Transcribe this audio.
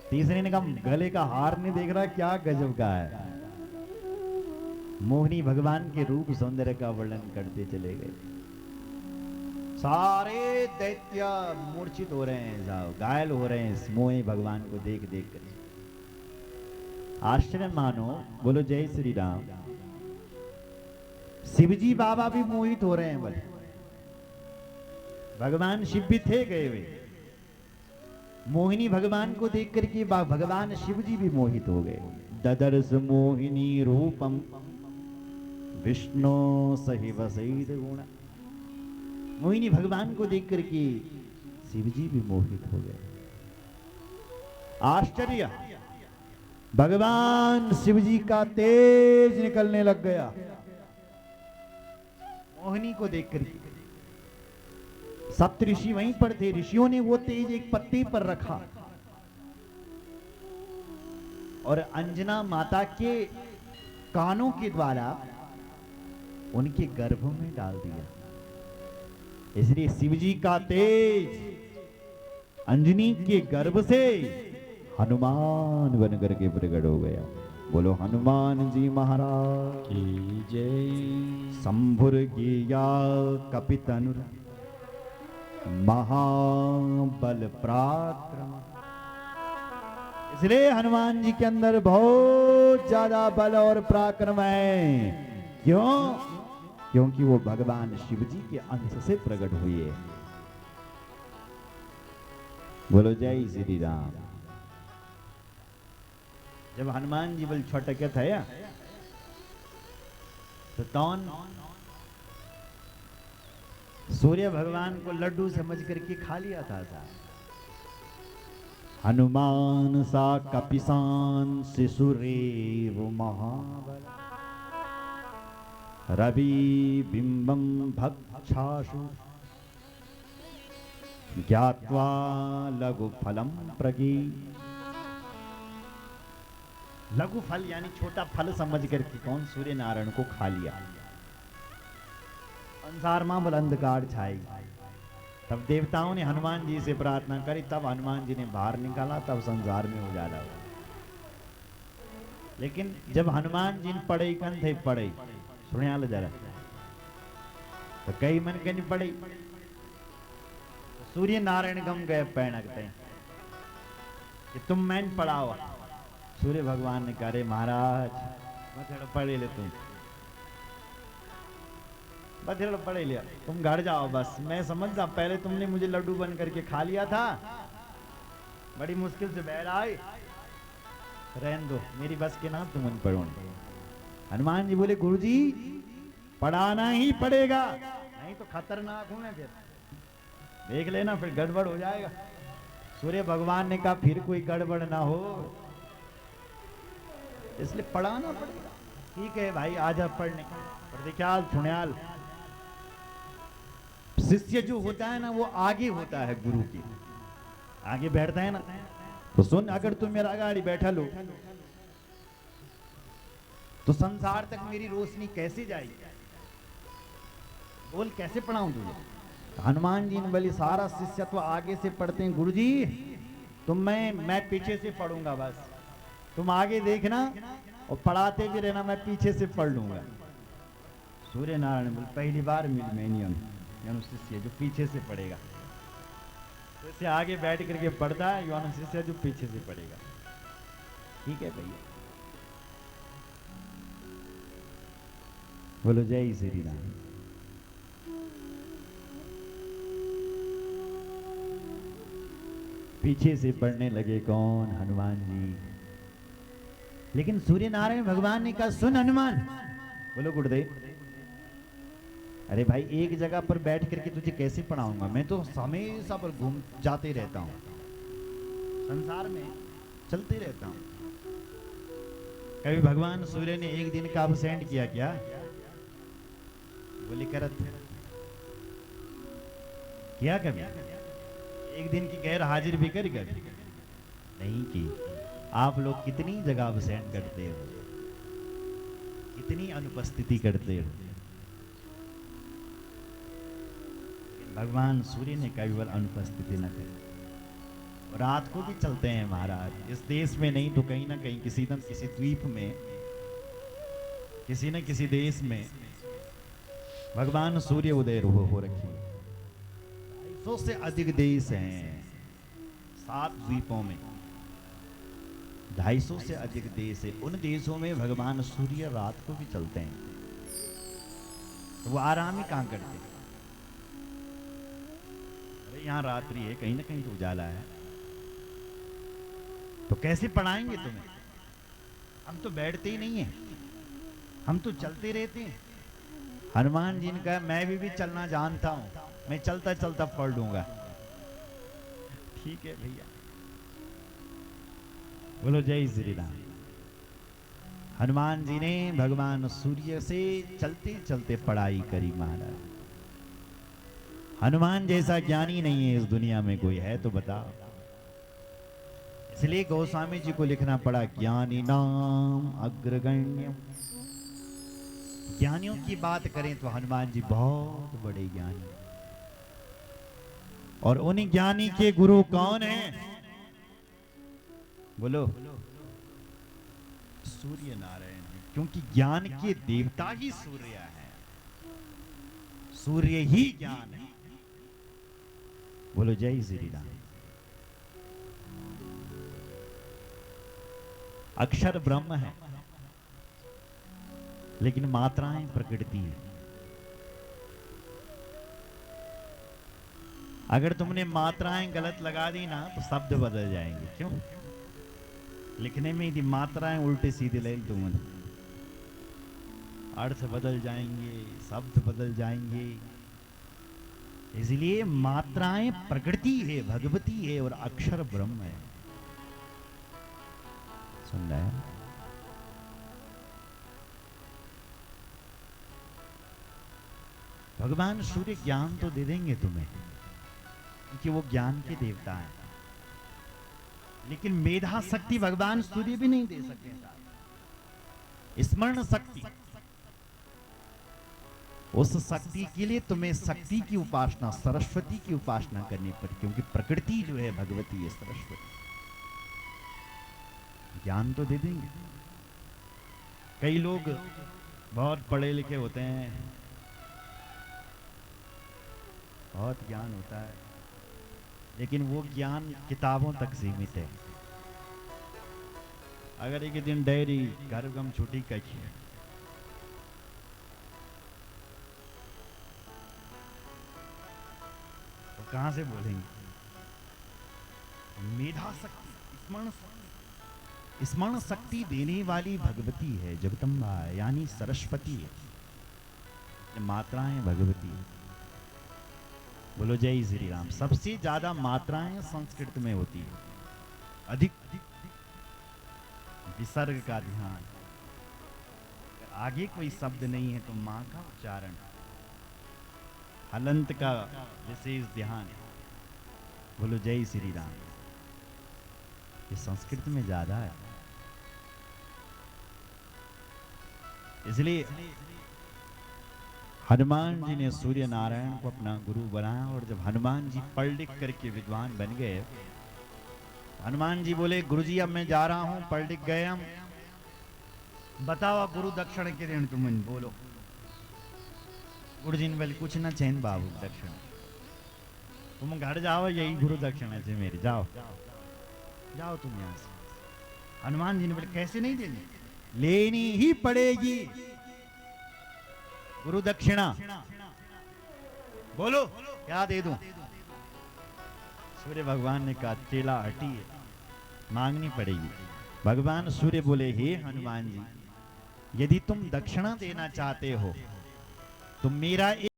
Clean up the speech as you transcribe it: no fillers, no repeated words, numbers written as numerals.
तीसरे ने कहा गले का हार नहीं देख रहा, क्या गजब का है। मोहिनी भगवान के रूप सौंदर्य का वर्णन करते चले गए। सारे दैत्य मूर्छित हो रहे हैं, साहब घायल हो रहे हैं इस मोहिनी भगवान को देख देख कर। आश्चर्य मानो। बोलो जय श्री राम। शिवजी बाबा भी मोहित हो रहे हैं बोले। भगवान शिव भी थे गए हुए। मोहिनी भगवान को देख करके भगवान शिवजी भी मोहित हो गए। ददर्श मोहिनी रूपम विष्णु सही वसैद गुण। मोहिनी भगवान को देख करके शिवजी भी मोहित हो गए। आश्चर्य, भगवान शिवजी का तेज निकलने लग गया मोहिनी को देख करके। सप्त ऋषि वहीं पर थे, ऋषियों ने वो तेज एक पत्ते पर रखा और अंजना माता के कानों के द्वारा उनके गर्भ में डाल दिया। इसलिए शिवजी का तेज अंजनी के गर्भ से हनुमान बन करके प्रकट हो गया। बोलो हनुमान जी महाराज की जय। शंभुर गिया कपितनुर महाबल पराक्रम। इसलिए हनुमान जी के अंदर बहुत ज्यादा बल और पराक्रम है। क्यों? क्योंकि वो भगवान शिव जी के अंश से प्रकट हुए। बोलो जय श्री राम। जब हनुमान जी बल छोटके थे तो कौन सूर्य भगवान को लड्डू समझ करके खा लिया था साहब। हनुमान सा कपिसान शिशुरेव महाबल रवि बिंबम भक्षाशु ज्ञात्वा लघु फलम प्रगी। लघु फल यानी छोटा फल समझ करके कौन सूर्य नारायण को खा लिया। संसार में बुलंदकार छाई। तब देवताओं ने हनुमान जी से प्रार्थना करी, तब हनुमान जी ने बाहर निकाला, तब संसार में उजाला हुआ। लेकिन जब हनुमान जी ने पढ़े कन थे पढ़े सुनिया लो जरा, तो कई मन के नहीं पढ़े। सूर्य नारायण गम गए पैणकते कि तुम मैंने पढ़ाओ। सूर्य भगवान ने कहा रे महाराज मैं पढ़े ले, तुम बथेड़ा पढ़े लिया, तुम घर जाओ बस। मैं समझता पहले तुमने मुझे लड्डू बन करके खा लिया था, बड़ी मुश्किल से बैठ आए, रहन दो मेरी बस के नाम तुम पढ़ो। हनुमान जी बोले गुरुजी पढ़ाना ही पड़ेगा, नहीं तो खतरनाक हूं मैं, फिर देख लेना फिर गड़बड़ हो जाएगा। सूर्य भगवान ने कहा फिर कोई गड़बड़ ना हो, इसलिए पढ़ाना पड़ेगा। ठीक है भाई आजा पढ़ने। पर देखियाल सुनियाल, शिष्य जो होता है ना वो आगे होता है, गुरु के आगे बैठता है ना। तो सुन, अगर तुम मेरा गाड़ी बैठा लो तो संसार तक मेरी रोशनी कैसे जाएगी? बोल कैसे पढ़ाऊं तुझे? तो हनुमान जी ने बोली सारा शिष्यत्व आगे से पढ़ते हैं गुरुजी, तुम मैं पीछे से पढ़ूंगा, बस तुम आगे देखना और पढ़ाते भी रहना, मैं पीछे से पढ़ लूंगा। सूर्य नारायण बोले पहली बार मिल मैं नहीं शिष्य जो पीछे से पढ़ेगा। तो इससे आगे बैठ करके पढ़ता है यौन शिष्य जो पीछे से पढ़ेगा। ठीक है भैया, बोलो जय श्री राम। पीछे से पढ़ने लगे कौन? हनुमान जी। लेकिन सूर्य नारायण भगवान ने कहा सुन हनुमान, बोलो गुरुदेव, अरे भाई एक जगह पर बैठ करके तुझे कैसे पढ़ाऊंगा? मैं तो हमेशा पर घूम जाते रहता हूं, संसार में चलते रहता हूं। कभी भगवान सूर्य ने एक दिन का अब्सेंट किया क्या? बोले करत किया कभी? एक दिन की गैर हाजिर भी करी कभी? नहीं की। आप लोग कितनी जगह अब्सेंट करते हो, कितनी अनुपस्थिति करते हो। भगवान सूर्य ने केवल अनुपस्थिति न करी, रात को भी चलते हैं महाराज। इस देश में नहीं तो कहीं ना कहीं किसी न किसी द्वीप में, किसी न किसी देश में भगवान सूर्य उदय हो रखी है। 250 से अधिक देश हैं 7 द्वीपों में, 250 से अधिक देश है। उन देशों में भगवान सूर्य रात को भी चलते हैं, तो वो आराम ही कहां करते हैं। अरे यहाँ रात्रि है, कहीं ना कहीं तो उजाला है, तो कैसे पढ़ाएंगे तुम्हें? हम तो बैठते ही नहीं है, हम तो चलते रहते हैं। हनुमान जी ने कहा मैं भी चलना जानता हूं, मैं चलता चलता पढ़ लूंगा। ठीक है भैया, बोलो जय श्री राम। हनुमान जी ने भगवान सूर्य से चलते चलते पढ़ाई करी महाराज। हनुमान जैसा ज्ञानी नहीं है इस दुनिया में कोई, है तो बताओ। इसलिए गोस्वामी जी को लिखना पड़ा ज्ञानी नाम अग्रगण्य। ज्ञानियों की बात करें तो हनुमान जी बहुत बड़े ज्ञानी, और उन्हीं ज्ञानी के गुरु कौन है? बोलो, सूर्य नारायण है, क्योंकि ज्ञान के देवता ही सूर्य है, सूर्य ही ज्ञान है। बोलो जय श्री राम। अक्षर ब्रह्म है, लेकिन मात्राएं प्रकृति है। अगर तुमने मात्राएं गलत लगा दी ना तो शब्द बदल जाएंगे। क्यों? लिखने में यदि मात्राएं उल्टे सीधे ले तुमने, अर्थ बदल जाएंगे, शब्द बदल जाएंगे। इसलिए मात्राएं प्रकृति है, भगवती है, और अक्षर ब्रह्म है। सुन रहे हैं? भगवान सूर्य ज्ञान तो दे देंगे तुम्हें, क्योंकि वो ज्ञान के देवता हैं, लेकिन मेधा शक्ति भगवान सूर्य भी नहीं दे सकते। स्मरण शक्ति, उस शक्ति के लिए तुम्हें शक्ति की उपासना, सरस्वती की उपासना करनी पड़ी, क्योंकि प्रकृति जो है भगवती है, सरस्वती। ज्ञान तो दे देंगे। कई लोग बहुत पढ़े लिखे होते हैं, बहुत ज्ञान होता है, लेकिन वो ज्ञान किताबों तक सीमित है। अगर एक दिन डायरी घर गम छुट्टी कही तो कहां से बोलेंगे? मेधा शक्ति, स्मरण शक्ति देने वाली भगवती है, जगदम्बा है, यानी सरस्वती है। मात्राएं भगवती है। बोलो जय श्री राम। सबसे ज्यादा मात्राएं संस्कृत में होती है, अधिक विसर्ग का ध्यान। आगे कोई शब्द नहीं है तो मां का उच्चारण, हलंत का विशेष ध्यान। बोलो जय श्री राम। ये संस्कृत में ज्यादा है। इसलिए हनुमान जी ने सूर्य नारायण को अपना गुरु बनाया, और जब हनुमान जी पढ़ लिख करके विद्वान बन गए, हनुमान जी बोले गुरुजी अब मैं जा रहा हूं, पढ़ लिख गए हम, बताओ गुरु दक्षिण के दिन तुम बोलो। गुरु जी ने बोले कुछ ना चैन बाबू दक्षिण, तुम घर जाओ, यही गुरु दक्षिण है मेरी, जाओ जाओ तुम यहां से। हनुमान जी ने बोले कैसे नहीं देनी? लेनी ही पड़ेगी गुरु दक्षिणा। बोलो क्या दे दूं? सूर्य भगवान ने कहा चेला हटी है, मांगनी पड़ेगी। भगवान सूर्य बोले हे हनुमान जी, यदि तुम दक्षिणा देना चाहते हो तो मेरा